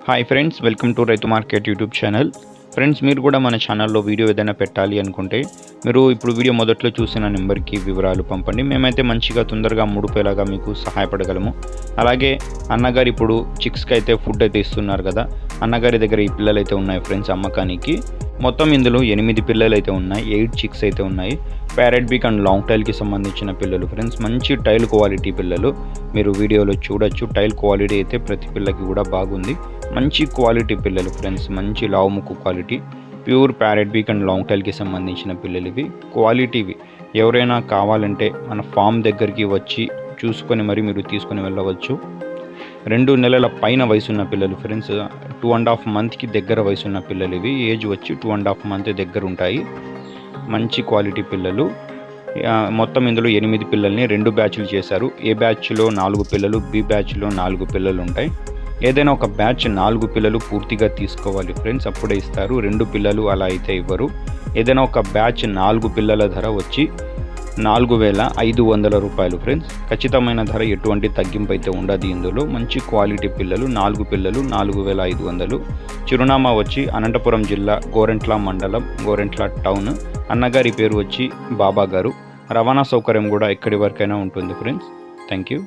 Hi friends, welcome to రైతు market YouTube channel. Friends, మీరు కూడా మన ఛానల్లో వీడియో ఏదైనా పెట్టాలి అనుకుంటే మీరు ఇప్పుడు వీడియో మొదట్లో చూసిన నెంబర్కి వివరాలు పంపండి. మేమైతే మంచిగా తొందరగా ముడిపోయేలాగా మీకు సహాయపడగలము. అలాగే అన్నగారు ఇప్పుడు చిక్స్కి అయితే ఫుడ్ అయితే ఇస్తున్నారు కదా, అన్నగారి దగ్గర ఈ పిల్లలు అయితే ఉన్నాయి ఫ్రెండ్స్ అమ్మకానికి. మొత్తం ఇందులో 8 పిల్లలు అయితే ఉన్నాయి, 8 చిక్స్ అయితే ఉన్నాయి. ప్యారెట్ బీక్ అండ్ లాంగ్ టైల్కి సంబంధించిన పిల్లలు ఫ్రెండ్స్. మంచి టైల్ క్వాలిటీ పిల్లలు మీరు వీడియోలో చూడొచ్చు. టైల్ క్వాలిటీ అయితే ప్రతి పిల్లకి కూడా బాగుంది. మంచి క్వాలిటీ పిల్లలు ఫ్రెండ్స్, మంచి లావు ముక్కు quality, pure parrot beak and long టైల్కి సంబంధించిన పిల్లలు ఇవి. క్వాలిటీవి ఎవరైనా కావాలంటే మన ఫామ్ దగ్గరికి వచ్చి చూసుకొని మరి మీరు తీసుకొని వెళ్ళవచ్చు. 2 నెలల పైన వయసున్న పిల్లలు ఫ్రెండ్స్, 2.5 మంత్కి దగ్గర వయసున్న పిల్లలు ఇవి. ఏజ్ వచ్చి 2.5 మంత్ దగ్గర ఉంటాయి. మంచి క్వాలిటీ పిల్లలు. మొత్తం ఇందులో 8 పిల్లల్ని 2 బ్యాచ్లు చేశారు. ఏ బ్యాచ్లో 4 పిల్లలు, బి బ్యాచ్లో 4 పిల్లలు ఉంటాయి. ఏదైనా ఒక బ్యాచ్ 4 పిల్లలు పూర్తిగా తీసుకోవాలి ఫ్రెండ్స్, అప్పుడే ఇస్తారు. 2 పిల్లలు అలా అయితే ఇవ్వరు. ఏదైనా ఒక బ్యాచ్ 4 పిల్లల ధర వచ్చి 4,500 రూపాయలు ఫ్రెండ్స్. ఖచ్చితమైన ధర, ఎటువంటి తగ్గింపు అయితే ఉండదు ఇందులో. మంచి క్వాలిటీ పిల్లలు, 4 పిల్లలు 4,500. చిరునామా వచ్చి అనంతపురం జిల్లా, గోరెంట్ల మండలం, గోరెంట్ల టౌన్. అన్నగారి పేరు వచ్చి బాబా గారు. రవాణా సౌకర్యం కూడా ఎక్కడి వరకైనా ఉంటుంది ఫ్రెండ్స్. Thank you.